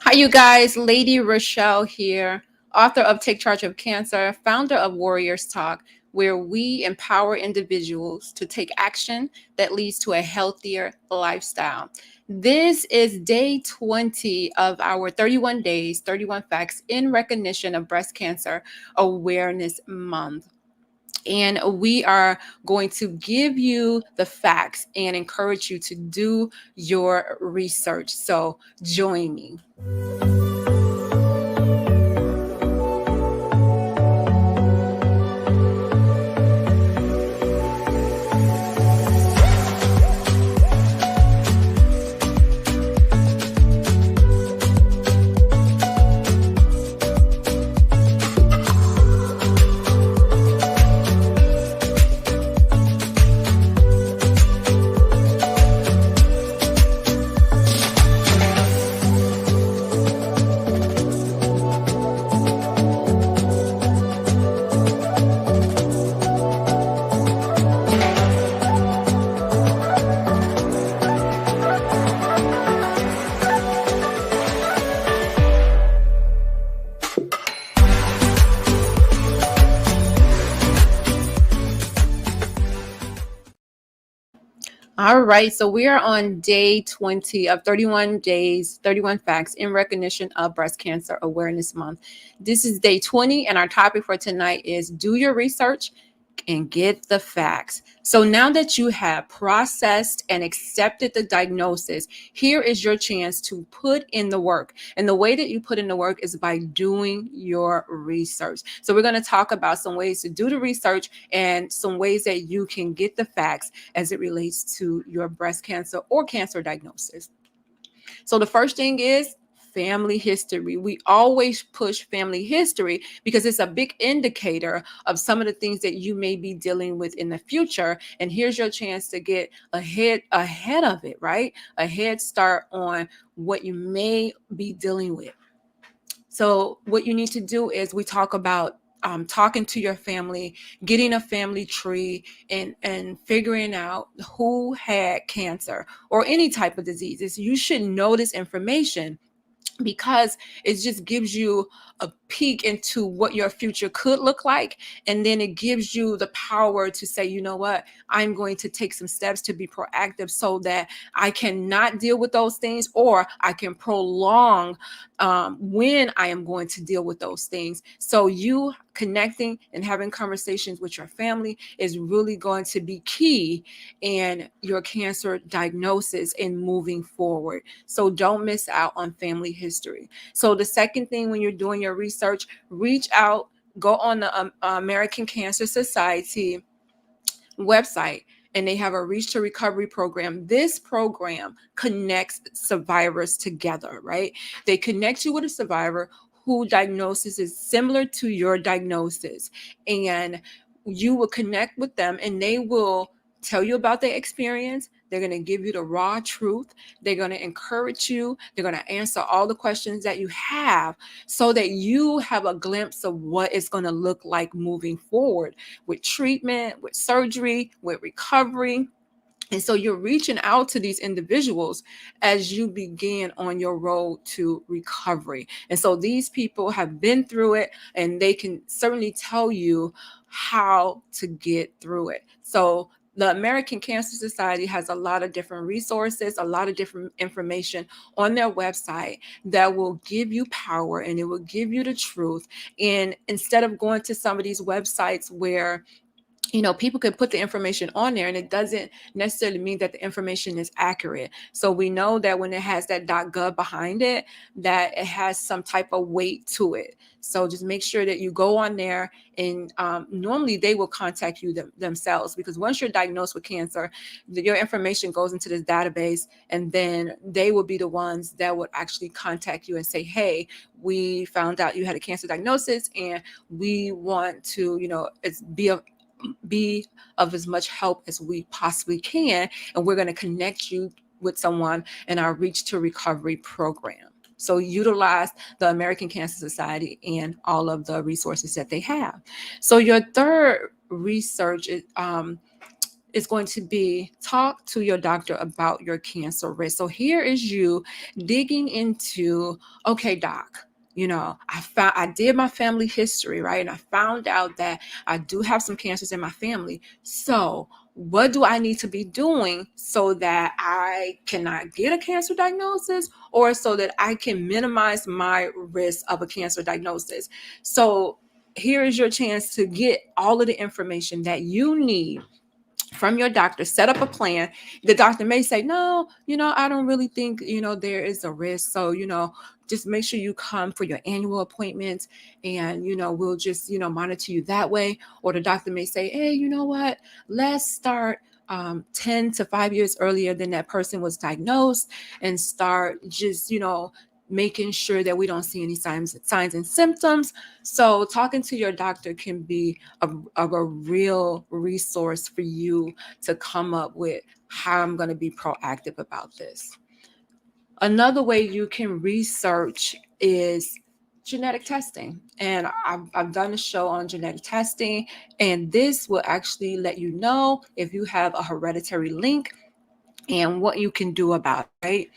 Hi, you guys. Lady ReShell here, author of Take Charge of Cancer, founder of Warriors Talk, where we empower individuals to take action that leads to a healthier lifestyle. This is day 20 of our 31 days, 31 facts in recognition of Breast Cancer Awareness Month. And we are going to give you the facts and encourage you to do your research. So join me. All right, so we are on day 20 of 31 days, 31 facts in recognition of Breast Cancer Awareness Month. This is day 20, and our topic for tonight is do your research and get the facts. So now that you have processed and accepted the diagnosis, here is your chance to put in the work. And the way that you put in the work is by doing your research. So we're going to talk about some ways to do the research and some ways that you can get the facts as it relates to your breast cancer or cancer diagnosis. So the first thing is family history. We always push family history because it's a big indicator of some of the things that you may be dealing with in the future. And here's your chance to get ahead of it, right? A head start on what you may be dealing with. So what you need to do is we talk about talking to your family, getting a family tree, and figuring out who had cancer or any type of diseases. You should know this information because it just gives you a peek into what your future could look like. And then it gives you the power to say, you know what, I'm going to take some steps to be proactive so that I cannot deal with those things, or I can prolong when I am going to deal with those things. So you connecting and having conversations with your family is really going to be key in your cancer diagnosis and moving forward. So don't miss out on family history. So the second thing, when you're doing your research, reach out, go on the American Cancer Society website, and they have a Reach to Recovery program. This program connects survivors together, right? They connect you with a survivor who diagnosis is similar to your diagnosis, and you will connect with them, and they will tell you about their experience. They're going to give you the raw truth. They're going to encourage you. They're going to answer all the questions that you have so that you have a glimpse of what it's going to look like moving forward with treatment, with surgery, with recovery. And so you're reaching out to these individuals as you begin on your road to recovery. And so these people have been through it, and they can certainly tell you how to get through it. So the American Cancer Society has a lot of different resources, a lot of different information on their website that will give you power, and it will give you the truth. And instead of going to some of these websites where people can put the information on there, and it doesn't necessarily mean that the information is accurate. So we know that when it has that .gov behind it, that it has some type of weight to it. So just make sure that you go on there, and normally they will contact you themselves, because once you're diagnosed with cancer, your information goes into this database, and then they will be the ones that would actually contact you and say, hey, we found out you had a cancer diagnosis, and we want to, be of as much help as we possibly can. And we're going to connect you with someone in our Reach to Recovery program. So utilize the American Cancer Society and all of the resources that they have. So your third research is going to be talk to your doctor about your cancer risk. So here is you digging into, okay, doc, I did my family history, right? And I found out that I do have some cancers in my family. So what do I need to be doing so that I cannot get a cancer diagnosis, or so that I can minimize my risk of a cancer diagnosis? So here is your chance to get all of the information that you need from your doctor. Set up a plan. The doctor may say, no, I don't really think, there is a risk. So, just make sure you come for your annual appointments, and, we'll just, monitor you that way. Or the doctor may say, hey, you know what, let's start 10 to 5 years earlier than that person was diagnosed, and start just, making sure that we don't see any signs and symptoms. So talking to your doctor can be a real resource for you to come up with how I'm going to be proactive about this. Another way you can research is genetic testing. And I've done a show on genetic testing, and this will actually let you know if you have a hereditary link and what you can do about it, right?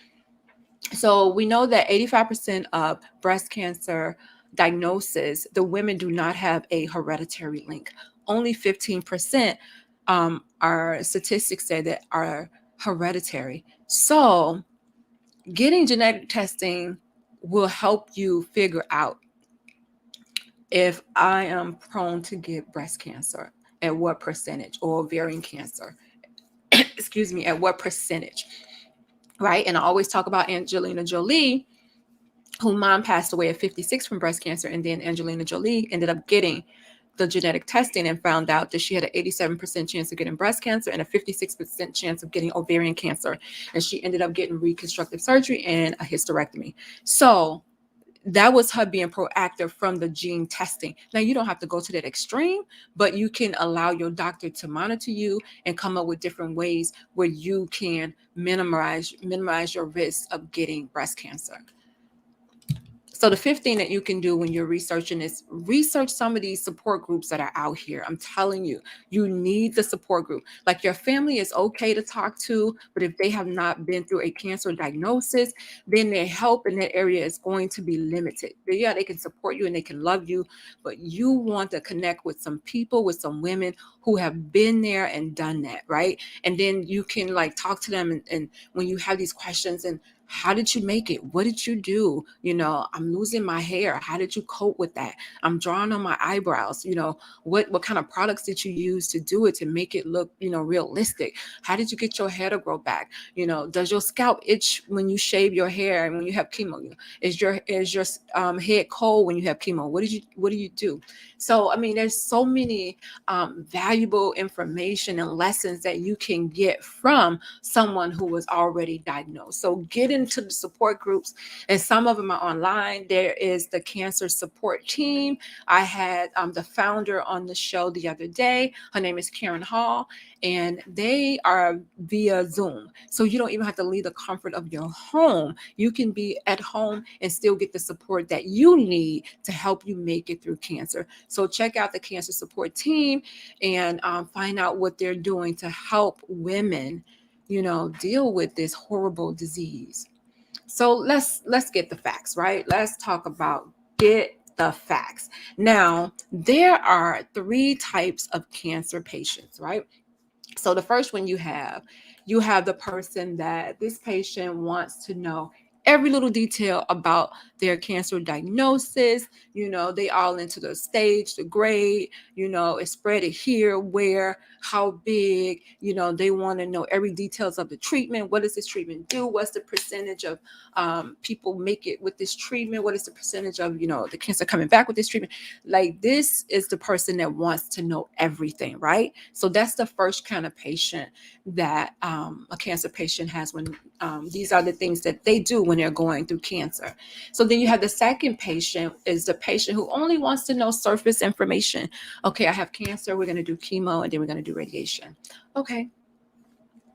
So we know that 85% of breast cancer diagnosis, the women do not have a hereditary link. Only 15% are statistics say that are hereditary. So getting genetic testing will help you figure out if I am prone to get breast cancer, at what percentage, or ovarian cancer, excuse me, at what percentage, right? And I always talk about Angelina Jolie, whose mom passed away at 56 from breast cancer. And then Angelina Jolie ended up getting the genetic testing and found out that she had an 87% chance of getting breast cancer and a 56% chance of getting ovarian cancer. And she ended up getting reconstructive surgery and a hysterectomy. So that was her being proactive from the gene testing. Now, you don't have to go to that extreme, but you can allow your doctor to monitor you and come up with different ways where you can minimize your risk of getting breast cancer. So the fifth thing that you can do when you're researching is research some of these support groups that are out here. I'm telling you, you need the support group. Like, your family is okay to talk to, but if they have not been through a cancer diagnosis, then their help in that area is going to be limited. But yeah, they can support you and they can love you, but you want to connect with some people, with some women who have been there and done that, right? And then you can like talk to them, and when you have these questions, and how did you make it? What did you do? I'm losing my hair. How did you cope with that? I'm drawing on my eyebrows. What kind of products did you use to do it, to make it look, realistic? How did you get your hair to grow back? Does your scalp itch when you shave your hair and when you have chemo? Is your head cold when you have chemo? What do you do? So, I mean, there's so many valuable information and lessons that you can get from someone who was already diagnosed. So get into the support groups, and some of them are online. There is the cancer support team. I had the founder on the show the other day. Her name is Karen Hall, and they are via Zoom. So you don't even have to leave the comfort of your home. You can be at home and still get the support that you need to help you make it through cancer. So check out the cancer support team and find out what they're doing to help women, deal with this horrible disease. So let's get the facts, right? Let's talk about get the facts. Now, there are 3 types of cancer patients, right? So the first one you have the person that this patient wants to know every little detail about their cancer diagnosis. They all into the stage, the grade, it's spread it here, where, how big, they want to know every details of the treatment. What does this treatment do? What's the percentage of people make it with this treatment? What is the percentage of, the cancer coming back with this treatment? Like, this is the person that wants to know everything, right? So that's the first kind of patient that a cancer patient has when these are the things that they do when they're going through cancer. So then you have the second patient, is the patient who only wants to know surface information. Okay, I have cancer. We're going to do chemo, and then we're going to do radiation. Okay.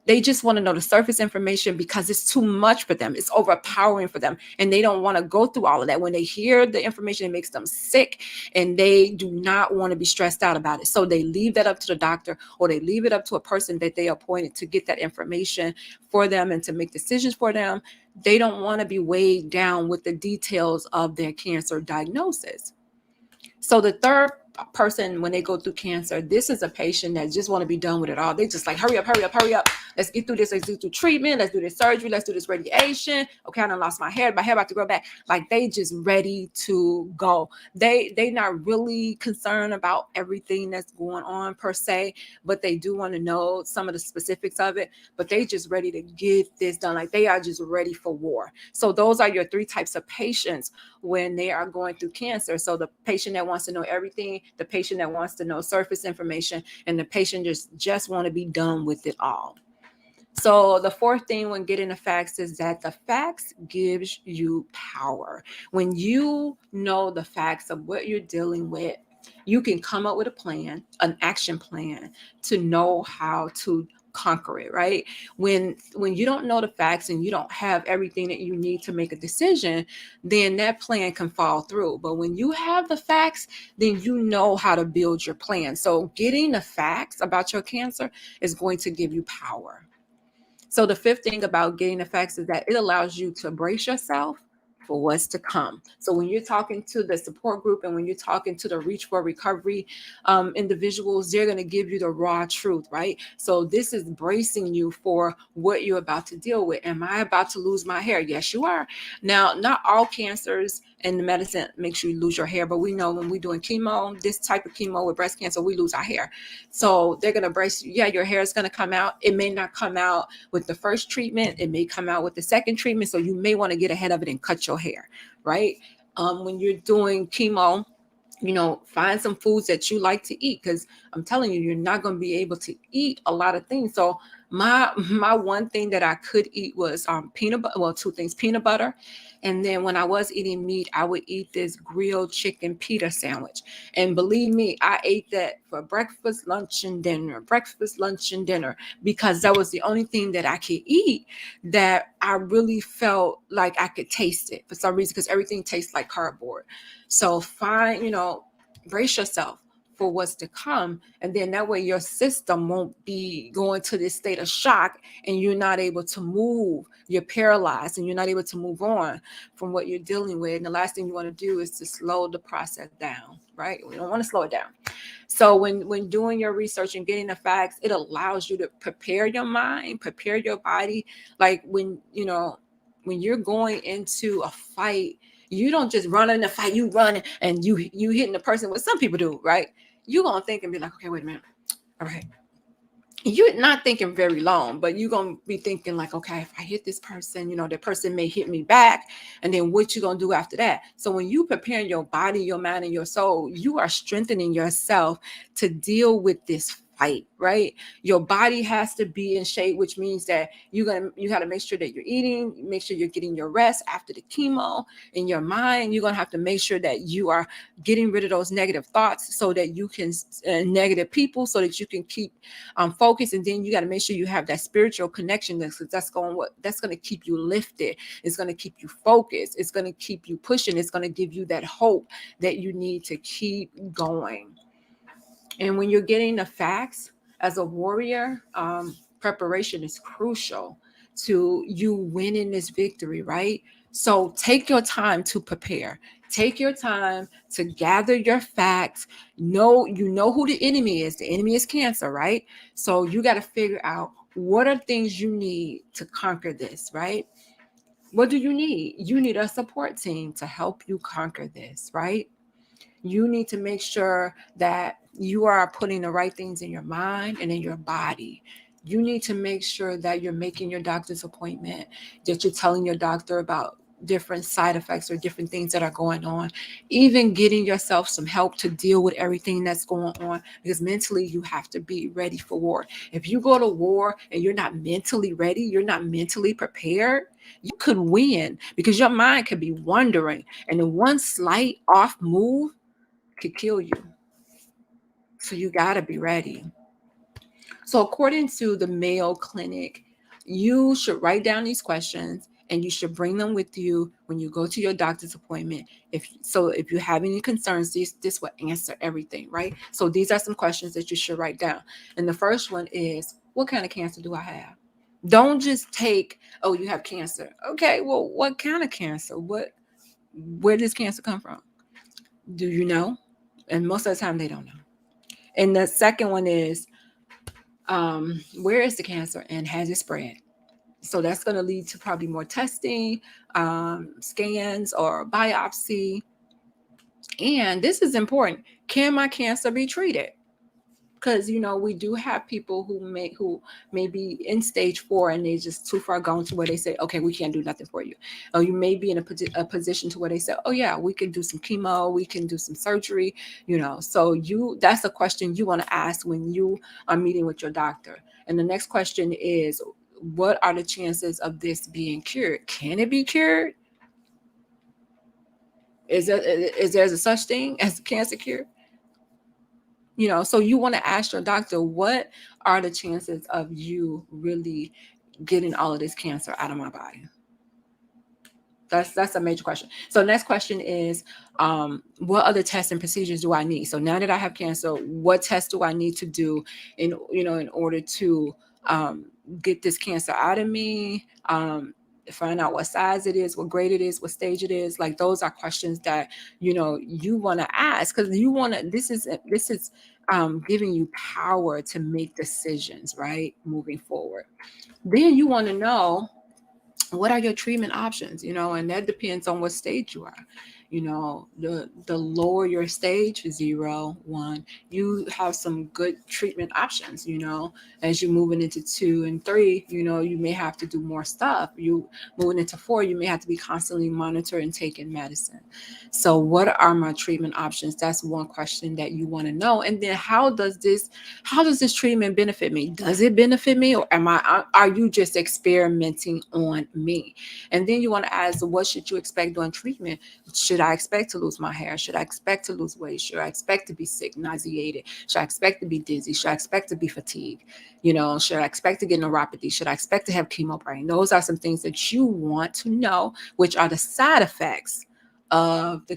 They just want to know the surface information because it's too much for them. It's overpowering for them. And they don't want to go through all of that. When they hear the information, it makes them sick, and they do not want to be stressed out about it. So they leave that up to the doctor, or they leave it up to a person that they appointed to get that information for them and to make decisions for them. They don't want to be weighed down with the details of their cancer diagnosis. So the third person, when they go through cancer, this is a patient that just want to be done with it all. They just like, hurry up, hurry up, hurry up. Let's get through this. Let's do treatment. Let's do this surgery. Let's do this radiation. Okay, I done lost my hair. My hair about to grow back. Like, they just ready to go. They not really concerned about everything that's going on per se, but they do want to know some of the specifics of it. But they just ready to get this done. Like, they are just ready for war. So those are your three types of patients when they are going through cancer. So the patient that wants to know everything, the patient that wants to know surface information, and the patient just want to be done with it all. So the fourth thing when getting the facts is that the facts gives you power. When you know the facts of what you're dealing with, you can come up with a plan, an action plan, to know how to conquer it, right? When you don't know the facts and you don't have everything that you need to make a decision, then that plan can fall through. But when you have the facts, then you know how to build your plan. So getting the facts about your cancer is going to give you power. So the fifth thing about getting the facts is that it allows you to brace yourself for what's to come. So when you're talking to the support group and when you're talking to the Reach for Recovery individuals, they're going to give you the raw truth, right? So this is bracing you for what you're about to deal with. Am I about to lose my hair? Yes, you are. Now, not all cancers and the medicine makes you lose your hair, but we know when we're doing chemo, this type of chemo with breast cancer, we lose our hair. So they're going to brace you. Yeah, your hair is going to come out. It may not come out with the first treatment. It may come out with the second treatment. So you may want to get ahead of it and cut your hair, right? When you're doing chemo, find some foods that you like to eat, because I'm telling you, you're not going to be able to eat a lot of things. So my one thing that I could eat was peanut butter. Well, two things: peanut butter, and then when I was eating meat, I would eat this grilled chicken pita sandwich. And believe me, I ate that for breakfast, lunch, and dinner. Breakfast, lunch, and dinner, because that was the only thing that I could eat that I really felt like I could taste it for some reason, because everything tastes like cardboard. So brace yourself for what's to come. And then that way your system won't be going to this state of shock and you're not able to move. You're paralyzed and you're not able to move on from what you're dealing with. And the last thing you want to do is to slow the process down, right? We don't want to slow it down. So when doing your research and getting the facts, it allows you to prepare your mind, prepare your body. Like when you're going into a fight, you don't just run in the fight. You run and you hitting the person. What some people do, right? You're gonna think and be like, okay, wait a minute. All right. You're not thinking very long, but you're going to be thinking like, okay, if I hit this person, that person may hit me back. And then what you going to do after that? So when you prepare your body, your mind, and your soul, you are strengthening yourself to deal with this fight, right? Your body has to be in shape, which means that you got to make sure that you're eating, make sure you're getting your rest after the chemo. In your mind, you're going to have to make sure that you are getting rid of those negative thoughts so that you can negative people, so that you can keep focused. And then you got to make sure you have that spiritual connection, because that's going to keep you lifted. It's going to keep you focused. It's going to keep you pushing. It's going to give you that hope that you need to keep going. And when you're getting the facts as a warrior, preparation is crucial to you winning this victory, right? So take your time to prepare. Take your time to gather your facts. You know who the enemy is. The enemy is cancer, right? So you got to figure out what are things you need to conquer this, right? What do you need? You need a support team to help you conquer this, right? You need to make sure that you are putting the right things in your mind and in your body. You need to make sure that you're making your doctor's appointment, that you're telling your doctor about different side effects or different things that are going on, even getting yourself some help to deal with everything that's going on, because mentally you have to be ready for war. If you go to war and you're not mentally ready, you're not mentally prepared, you could win, because your mind could be wandering, and in one slight off move could kill you. So you got to be ready. So according to the Mayo Clinic, you should write down these questions and you should bring them with you when you go to your doctor's appointment. If you have any concerns, this will answer everything, right? So these are some questions that you should write down. And the first one is, what kind of cancer do I have? Don't just take, oh, you have cancer. Okay, well, what kind of cancer? Where does cancer come from? Do you know? And most of the time they don't know. And the second one is, where is the cancer and has it spread? So that's going to lead to probably more testing, scans, or biopsy. And this is important. Can my cancer be treated? Because we do have people who may be in stage 4 and they just too far gone to where they say, okay, we can't do nothing for you. Or you may be in a position to where they say, oh yeah, we can do some chemo, we can do some surgery. So that's a question you want to ask when you are meeting with your doctor. And the next question is, what are the chances of this being cured? Can it be cured? Is there a such thing as cancer cure? So you want to ask your doctor, what are the chances of you really getting all of this cancer out of my body? That's a major question. So next question is, what other tests and procedures do I need? So now that I have cancer, what tests do I need to do in order to get this cancer out of me? Find out what size it is, what grade it is, what stage it is. Like, those are questions that you want to ask, because you want to. This is giving you power to make decisions, right, moving forward. Then you want to know, what are your treatment options, and that depends on what stage you are. The lower your stage, 0, 1, you have some good treatment options. As you're moving into 2 and 3, you may have to do more stuff. You moving into 4, you may have to be constantly monitored and taking medicine. So what are my treatment options? That's one question that you want to know. And then, how does this treatment benefit me? Does it benefit me, or are you just experimenting on me? And then you want to ask, what should you expect during treatment? Should I expect to lose my hair? Should I expect to lose weight? Should I expect to be sick, nauseated? Should I expect to be dizzy? Should I expect to be fatigued? Should I expect to get neuropathy? Should I expect to have chemo brain? Those are some things that you want to know, which are the side effects of the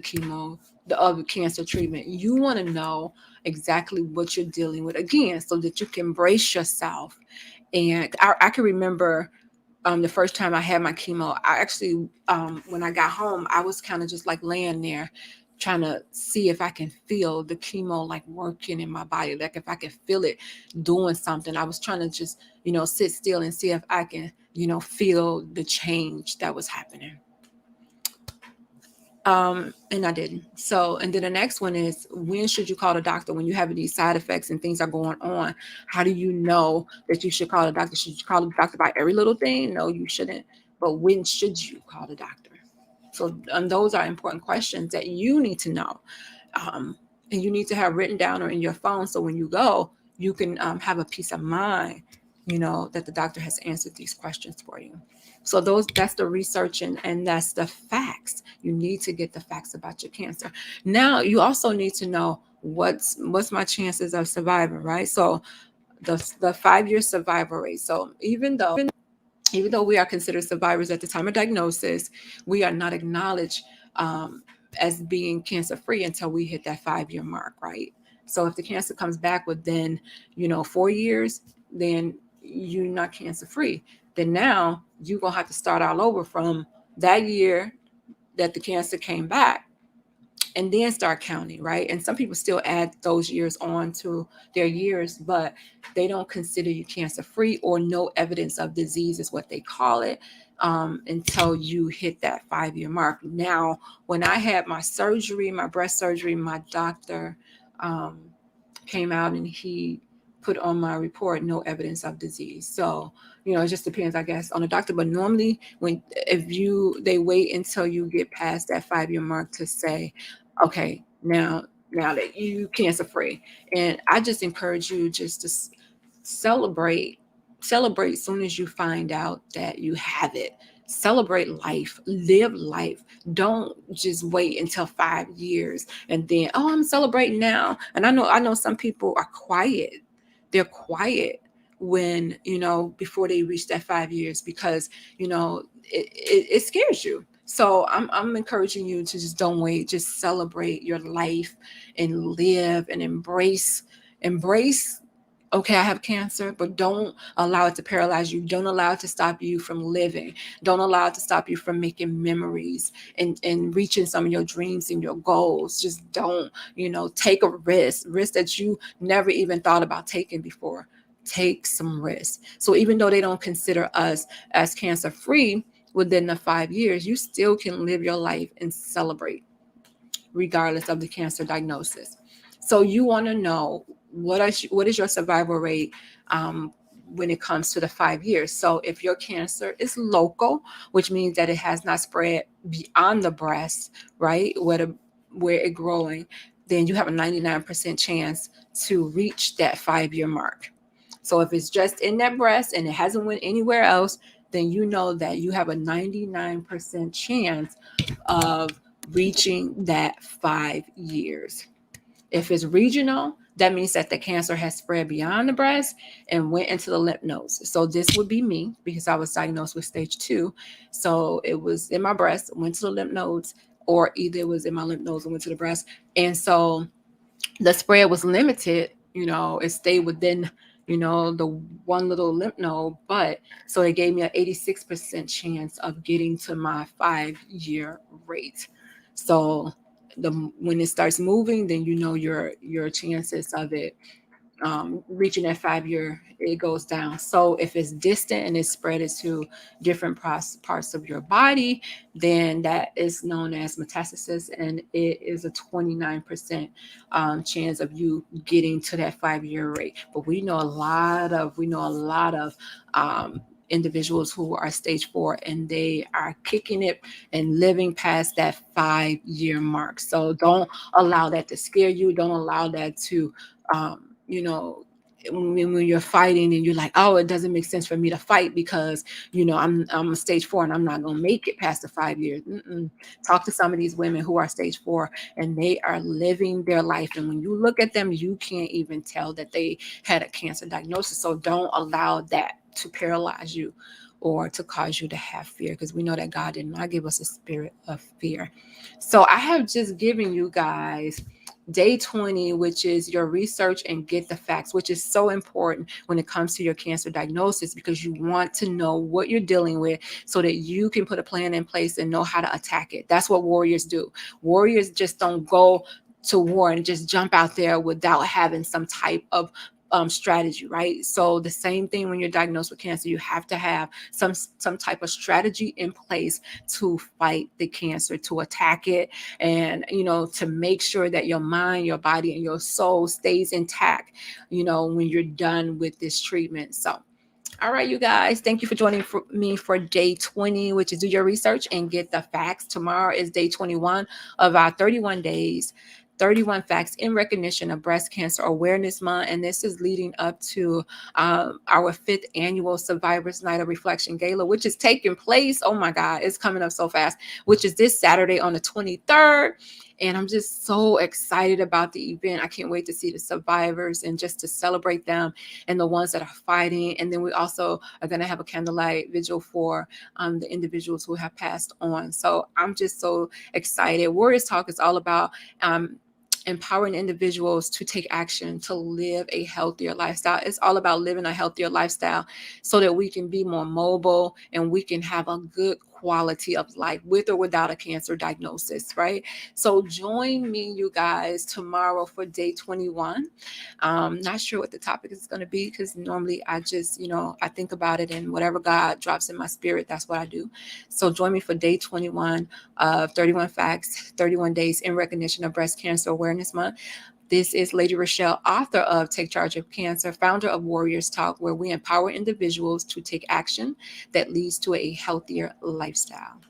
cancer treatment. You want to know exactly what you're dealing with, again, so that you can brace yourself. And I can remember the first time I had my chemo. I actually, when I got home, I was kind of just like laying there trying to see if I can feel the chemo like working in my body, like if I can feel it doing something. I was trying to just, sit still and see if I can, feel the change that was happening. And I didn't. So, and then the next one is, when should you call the doctor when you have these side effects and things are going on? How do you know that you should call the doctor? Should you call the doctor about every little thing? No, you shouldn't. But when should you call the doctor? So, those are important questions that you need to know. And you need to have written down or in your phone. So when you go, you can have a peace of mind, that the doctor has answered these questions for you. So that's the research, and that's the facts. You need to get the facts about your cancer. Now you also need to know, what's my chances of surviving, right? So the 5-year survival rate. So even though we are considered survivors at the time of diagnosis, we are not acknowledged as being cancer free until we hit that 5-year mark, right? So if the cancer comes back within 4 years, then you're not cancer free. Then now you're gonna have to start all over from that year that the cancer came back, and then start counting, right? And some people still add those years on to their years, but they don't consider you cancer free, or no evidence of disease is what they call it, until you hit that 5-year mark. Now, when I had my surgery, my breast surgery, my doctor came out and he put on my report, no evidence of disease. So it just depends, I guess, on the doctor. But normally, they wait until you get past that 5-year mark to say, okay, now that you cancer free. And I just encourage you just to celebrate as soon as you find out that you have it. Celebrate life, live life. Don't just wait until 5 years and then, oh, I'm celebrating now. And I know some people are quiet. They're quiet when, before they reach that 5 years, because, it scares you. So I'm encouraging you to just don't wait, just celebrate your life and live and embrace. Okay, I have cancer, but don't allow it to paralyze you. Don't allow it to stop you from living. Don't allow it to stop you from making memories and reaching some of your dreams and your goals. Just don't, take a risk that you never even thought about taking before. Take some risk. So even though they don't consider us as cancer free within the 5 years, you still can live your life and celebrate regardless of the cancer diagnosis. So you want to know what is your survival rate when it comes to the 5 years. So if your cancer is local, which means that it has not spread beyond the breast, right, where it growing, then you have a 99% chance to reach that 5-year mark. So if it's just in that breast and it hasn't went anywhere else, then you know that you have a 99% chance of reaching that 5 years. If it's regional, that means that the cancer has spread beyond the breast and went into the lymph nodes. So this would be me because I was diagnosed with stage 2. So it was in my breast, went to the lymph nodes, or either it was in my lymph nodes and went to the breast. And so the spread was limited, it stayed within, the one little lymph node, but so it gave me an 86% chance of getting to my 5-year rate. So when it starts moving, then your chances of it reaching that 5-year, it goes down. So if it's distant and it's spread to different parts of your body, then that is known as metastasis, and it is a 29% chance of you getting to that 5-year rate. But we know a lot of individuals who are stage 4, and they are kicking it and living past that 5-year mark. So don't allow that to scare you. Don't allow that to when you're fighting and you're like, oh, it doesn't make sense for me to fight because I'm a stage 4 and I'm not gonna make it past the 5 years. Talk to some of these women who are stage 4 and they are living their life, and when you look at them, you can't even tell that they had a cancer diagnosis. So don't allow that to paralyze you or to cause you to have fear, because we know that God did not give us a spirit of fear. So I have just given you guys day 20, which is your research and get the facts, which is so important when it comes to your cancer diagnosis, because you want to know what you're dealing with so that you can put a plan in place and know how to attack it. That's what warriors do. Warriors just don't go to war and just jump out there without having some type of strategy, right? So the same thing when you're diagnosed with cancer, you have to have some type of strategy in place to fight the cancer, to attack it, and to make sure that your mind, your body, and your soul stays intact, when you're done with this treatment. So all right, you guys, thank you for joining me for day 20, which is do your research and get the facts. Tomorrow is day 21 of our 31 days, 31 facts in recognition of Breast Cancer Awareness Month. And this is leading up to our 5th annual Survivors Night of Reflection Gala, which is taking place. Oh my God, it's coming up so fast, which is this Saturday on the 23rd. And I'm just so excited about the event. I can't wait to see the survivors and just to celebrate them and the ones that are fighting. And then we also are going to have a candlelight vigil for the individuals who have passed on. So I'm just so excited. Warriors Talk is all about empowering individuals to take action, to live a healthier lifestyle. It's all about living a healthier lifestyle so that we can be more mobile and we can have a good quality of life with or without a cancer diagnosis, right? So join me, you guys, tomorrow for day 21. Not sure what the topic is going to be, because normally I just, I think about it and whatever God drops in my spirit, that's what I do. So join me for day 21 of 31 Facts, 31 Days in Recognition of Breast Cancer Awareness Month. This is Lady ReShell, author of Take Charge of Cancer, founder of Warriors Talk, where we empower individuals to take action that leads to a healthier lifestyle.